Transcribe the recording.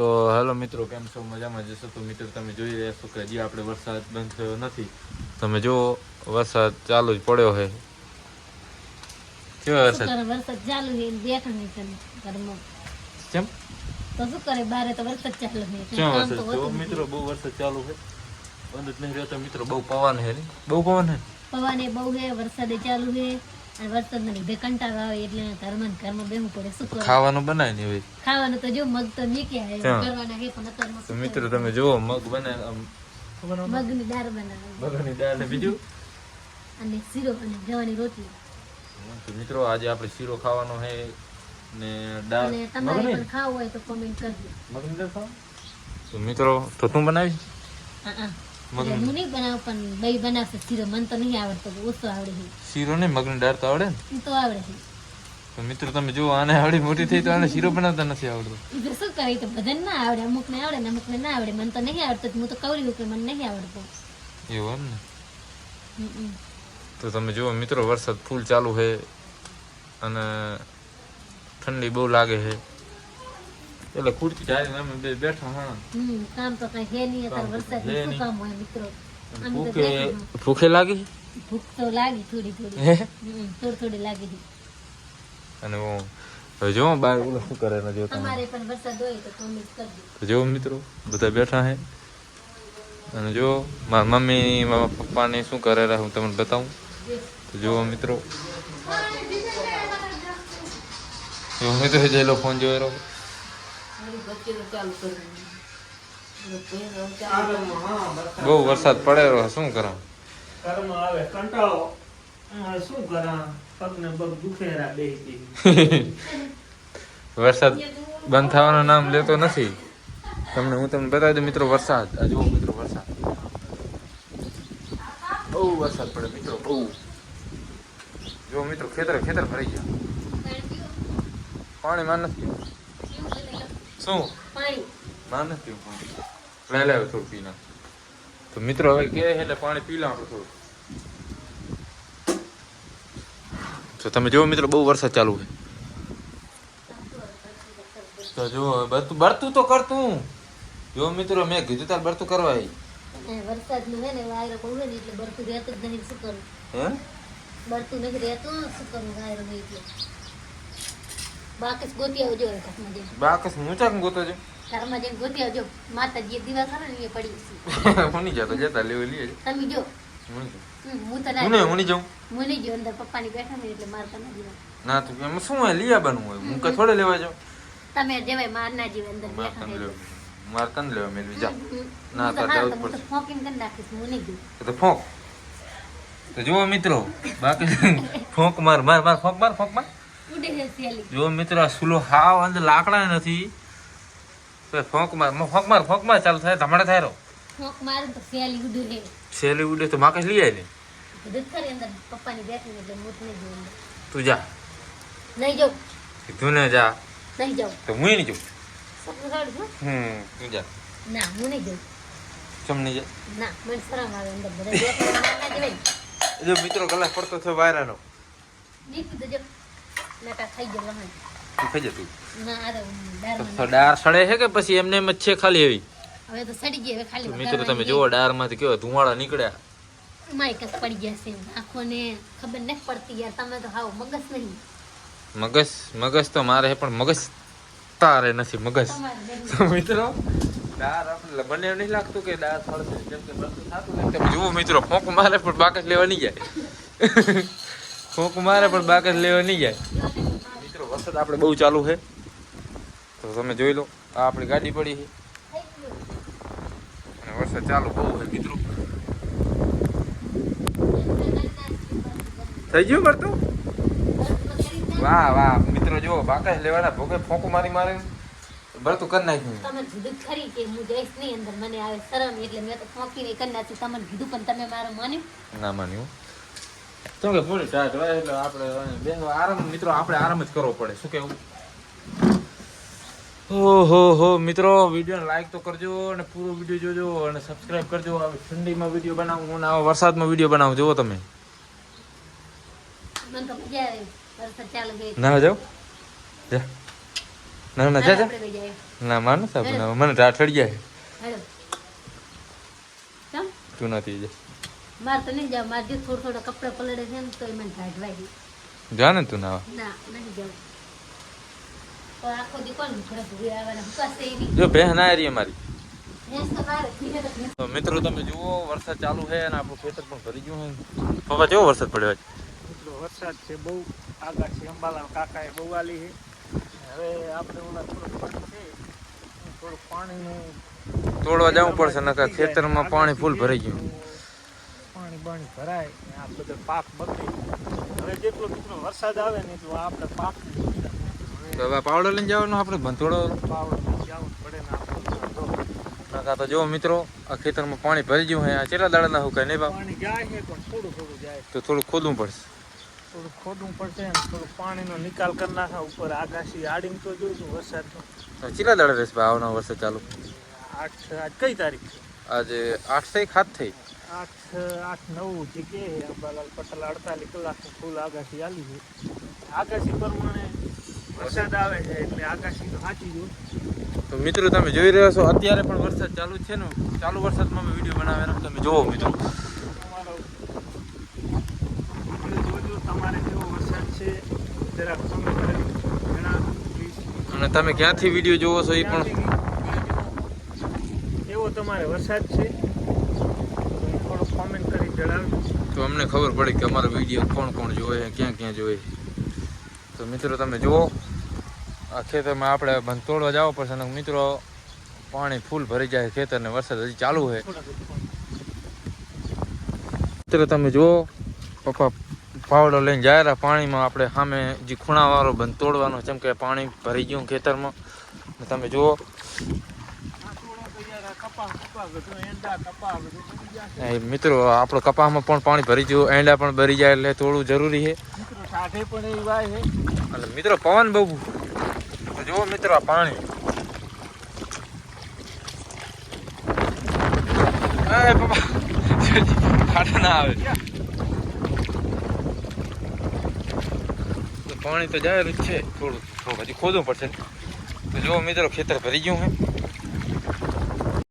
તો હેલો મિત્રો, કેમ છો? મજામાં જશો તો મિત્રો તમે જોઈ રહ્યા છો કે હજી આપણે વરસાદ બંધ થયો નથી. તમે જો વરસાદ ચાલુ જ પડ્યો છે. કેવો વરસાદ ચાલુ છે બેઠા નહીં ઘરમાં. કેમ તો શું કરે, બારે તો વરસાદ ચાલુ છે. કેમ વરસાદ જો મિત્રો બહુ વરસાદ ચાલુ છે, બંધ જ નહીં રહ્યો. તો મિત્રો બહુ પવન છે, બહુ પવન છે, પવન બહુ છે, વરસાદે ચાલુ છે. અને વરસાદના લીધે કંટાળો આવે એટલે ઘરમાં બેહવું પડે. શું કરે, ખાવાનું બનાય ને ભાઈ. ખાવાનું તો જો મગ તો નીકળ્યા કરવાના છે, પણ અત્યારમાં તો મિત્રો તમે જુઓ મગ બનાય, મગની દાળ બનાવે, મગની દાળ ને બીજું અને શીરો અને જવાની રોટલી. તો મિત્રો આજે આપણે શીરો ખાવાનો છે ને દાળ. અને તમારે પણ ખાવું હોય તો કોમેન્ટ કરજો. મગની દાળ ખાવ તો મિત્રો તો તું બનાવી. હું નહીં બનાવું, પણ ભાઈ બનાવશે શીરો. મને તો નહીં આવડતો, ઓછો આવડે છે શીરો ને મગની દાળ તો આવડે ને? તો આવડે છે. તો મિત્રો તમે જુઓ, આને આવડી મોટી થઈ તો આને શીરો બનાવતા નથી આવડતો. એટલે શું કરે, તો બધાને ના આવડે, અમુક ને આવડે ને અમુક ને ના આવડે. મને તો નહીં આવડતો, હું તો કવરી કે મને નહીં આવડતો એવું એમ ને? તો તમે જુઓ મિત્રો, વરસાદ ફૂલ ચાલુ છે અને ઠંડી બહુ લાગે છે, એટલે ખુરશી ઢાળીને અમે બે બેઠા. હા, કામ તો કઈ હે નહીં અત્યારે, વરસાદ શું કામ હોય મિત્રો. ભૂખે લાગી? ભૂખ તો લાગી થોડી થોડી લાગી છે. અને હવે જો બાર ઓલો શું કરે ને, જો તમારે પણ વરસાદ હોય તો કોમેન્ટ કરજો. તો જો મિત્રો બધા બેઠા છે અને જો મારા મમ્મી મારા પપ્પાને શું કરે હું તમને બતાવું. તો જુઓ મિત્રો, જો મિત્રો જેલો ફોન જોઈ રહ્યો. બહુ વરસાદ પડે રહ્યો, શું કરા કંટાળો શું કરા, પગને પગ દુખેરા બે. વરસાદ બંધ થવાનું નામ લેતો નથી. હું તમને બતાવી દઉં મિત્રો, વરસાદ આ જુઓ મિત્રો, વરસાદ બહુ વરસાદ પડે મિત્રો, બહુ. જો મિત્રો ખેતર ભરાઈ ગયા, પાણી માં નથી. શું માં નથી પાણી? લાવ્યો થોડું પી નાખ. તો મિત્રો હવે કે એટલે પાણી પી લાવ થોડું. તો તમે જુઓ મિત્રો, બહુ વરસાદ ચાલુ છે. તો જો બરતું તો કરતું. જો મિત્રો મેં કીધું તાર બરતું કરવા. વરસાદ નું હે ને વાયરો બહુ હે ને એટલે બરતું રહેતું જ નહીં. શું કરું, બરતું નથી રહેતું. શું કરું, વાયરો હોય એટલે બાકસ ગોતી આવજો. ઘરમાં જઈને બાકસ ઊંચા ગોતો છો? ઘરમાં જઈને ગોતી આવજો. માતાજી દીવા કરે ને એ પડી હુની જતા લેવી લઈએ. તમે જો, હું તો હુની જાઉં. હું નહીં જો, અંદર પપ્પાની બેઠા ને એટલે મારતા ના જીવા. ના તો એમાં શું હોય, લઈ આવવાનું હોય. હું કઈ થોડે લેવા જાઉં? તમે જેવાય માર ના જીવે અંદર બેઠા ને. માર તને લેવા મેળવી જા. ના તો જવું પડશે. ફોકીને કરી નાખીશ, હું નહીં જોઉં. તો ફોંક. તો જુઓ મિત્રો, બાકી ફોંક માર ફોંક માર. ઉડે છે સેલી. જો મિત્રો આ સુલો હાવ અંદર લાકડા નથી. તો ફોંક માર ચાલુ થાય, ધમાડે થાય રો. ફોક મારે તો સેલી ઉડે છે. સેલી ઉડે તો માકસ લઈ આવી ને. કીધું ખરી અંદર પપ્પાની બેઠી ને એટલે હું નહીં જોઉં. તું જા. નહીં જાઉં. કીધું ને જા. નહીં જાઉં. તો હું નહીં જાઉં. સપનું કાઢું છું. તું જા. ના, હું નહીં જાઉં. ચમ નહીં જા. ના, મને શરમ આવે અંદર બધા બેઠા ના જવાય. જો મિત્રો ગલાસ પડતો થયો વાયરાનો. દીકરી તો જો નાટા ખાઈ ગયો લહણ. તું ખાઈ જા તું. ના, આ તો દાળમાં તો ડાર સડે છે કે પછી એમને એમ જ છે ખાલી એવી? હવે તો સડી ગઈ. હવે ખાલી મિત્રો તમે જુઓ, ડાર માંથી કેવો ધુમાડા નીકળ્યા. માઇકસ પડી ગયા છે આંખોને ખબર નથી પડતી યાર. તમે તો હાવ મગજ નહીં. મગજ તો મારે છે, પણ મગજ તારે નથી. મગજ તો મિત્રો ડાર આપણે મને એમ નહીં લાગતું કે ડાર સડશે. જેમ કે બધું થતું નહીં. તમે જુઓ મિત્રો, ફોંક મારે પણ બાકસ લેવા નહીં જાય. ફોંક મારે પણ બાકસ લેવા નહીં જાય. મિત્રો વરસાદ આપણે બહુ ચાલુ છે, તો તમે જોઈ લો. આ આપણી ગાડી પડી છે અને વરસાદ ચાલુ બહુ છે મિત્રો. થઈ ગયું કરતું? વાહ મિત્રો જુઓ, બાકસ લેવાના ભોગે ફોંક મારી ભરતું કરી નાખ્યું. તમે કીધું ખરી કે હું જઈશ નહીં અંદર, મને આવે શરમ એટલે મેં તો ફોંકીને કરી નાખી. તમને કીધું પણ તમે મારું માન્યું ના માન્યું. તો કે પૂરી ટાઈટ હોય એટલે આપણે આરામ મિત્રો, આપણે આરામ જ કરવો પડે. શું કેવું? ઓહો મિત્રો, વિડીયો લાઈક તો કરજો અને પૂરો વિડીયો જોજો અને સબસ્ક્રાઇબ કરજો. આવી ઠંડીમાં વિડીયો બનાવું અને આવા વરસાદમાં વિડીયો બનાવું. જુઓ તમે. મને તો મજા આવે વરસાદ ચાલુ છે. ના જાવ જા. ના ના હાલો, જા આપણે બે જઈએ. ના માનું સાહેબ ના મને ટાઢ ચડી જાય હાલો. ચમ? તું નથી જા મારે તો નહીં જાવ, મારે જો થોડા કપડાં પલળે છે ને તો મને ઢાઢવાય ગઈ. જા ને તું નાવા ના નહીં જાવ. પણ આખો દી કોણ ઘરે ભૂલી આવવાના હુકાશે ય નહીં. જો બહેન આ રહી અમારી ભેંસ તો બહાર જ ભીને તો ભેંસ. તો મિત્રો તમે જુઓ વરસાદ ચાલુ છે અને આપણું ખેતર પણ ભરી ગયું છે પપ્પા કેવો વરસાદ પડ્યો આજ? એટલો વરસાદ છે બહુ આગળ છે. અંબાલાલ કાકાએ બહુ આલી છે. હવે આપણે ઓલા થોડુંક પાણી છે, થોડુંક પાણીનું તોડવા જવું પડશે નકર ખેતરમાં પાણી ફૂલ ભરાઈ ગયું. પાણી બાણી ભરાય ને આ બધો પાક બગડે. હવે જેટલો જેટલો વરસાદ આવે ને એટલું આપણે પાક તો હવે પાવડો લઈને જવાનું આપણે ભંતોડો પાવડો જવું પડે ને આપણે નકા તો જો મિત્રો આ ખેતરમાં પાણી ભરી ગયું છે આ કેટલા દાડા હુકાય નહીં બાપ પાણી જાય છે પણ થોડું થોડું જાય. તો થોડું ખોદવું પડશે થોડું ખોદવું પડશે ને થોડું પાણીનો નિકાલ કરી નાખા ઉપર આગાશી આડીને તો જોઈશું વરસાદનો. તો કેટલા દાડા રહેશે ભાઈ આવવાનો વરસાદ ચાલુ? 8 આજ કઈ તારીખ છે? આજે 8 થઈ 7 થઈ 8-9 જે કે અંબાલાલ પટેલ 48 કલાકની ફૂલ આગાશી આલી છે. આગાશી પ્રમાણે વરસાદ આવે છે એટલે આગાશી તો સાચી જ હોય. તો મિત્રો તમે જોઈ રહ્યા છો અત્યારે પણ વરસાદ ચાલુ જ છે ને ચાલુ વરસાદમાં અમે વિડીયો બનાવેલો તમે જોવો મિત્રો તમારો જોજો તમારે કેવો વરસાદ છે જરાક તમે જણાવો પ્લીઝ. અને તમે ક્યાંથી વિડીયો જોવો છો એ પણ કેવો તમારે વરસાદ છે થોડો કોમેન્ટ કરી જણાવજો. તો અમને ખબર પડે કે અમારો વિડીયો કોણ કોણ જોવે છે ક્યાં ક્યાં જોવે છે. તો મિત્રો તમે જુઓ આ ખેતરમાં આપણે બંધ તોડવા જવું પડશે અને મિત્રો પાણી ફૂલ ભરી જાય ખેતરને વરસાદ હજી ચાલુ છે. મિત્રો તમે જુઓ પપ્પા પાવડો લઈને જાય રહ્યા પાણીમાં આપણે સામે જે ખૂણાવાળો બંધ તોડવાનો જેમ કે પાણી ભરી ગયું ખેતરમાં તમે જુઓ મિત્રો આપણો કપાસમાં પણ પાણી ભરી ગયું એંડા પણ ભરી જાય એટલે થોડું જરૂરી છે. સાથે પણ એવી વાય છે અને મિત્રો પવન બહુ તો જુઓ મિત્રો આ પાણી એ પપ્પા ખાડા ના આવે તો પાણી તો જાય જ છે થોડું હજી ખોદવું પડશે. તો જુઓ મિત્રો ખેતર ભરી ગયું છે